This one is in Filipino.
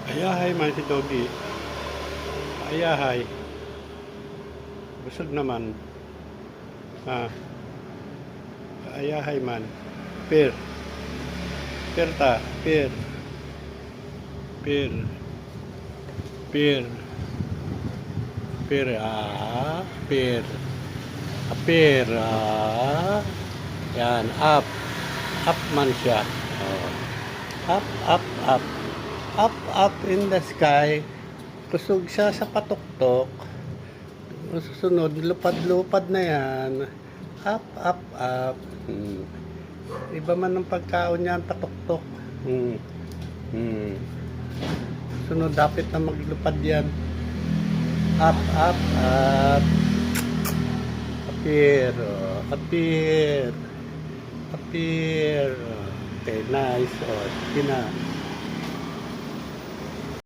Ayahay man si Doggy. Ayahay. Busog naman. Ha. Ayahay man. Per. Per ta. Per. Per. Per. Per. Ah. Per. Per. Ah. Yan. Up. Up man siya. Oh. Up, up, up. Up, up in the sky. Kusog siya sa patuktok. Susunod, lupad-lupad na yan. Up, up, up. Iba man ang pagkaon niya, patuktok. Sunod, dapat na maglupad yan. Up, up, up. Appear. Oh. Appear. Appear. Okay, nice. Oh, sige na.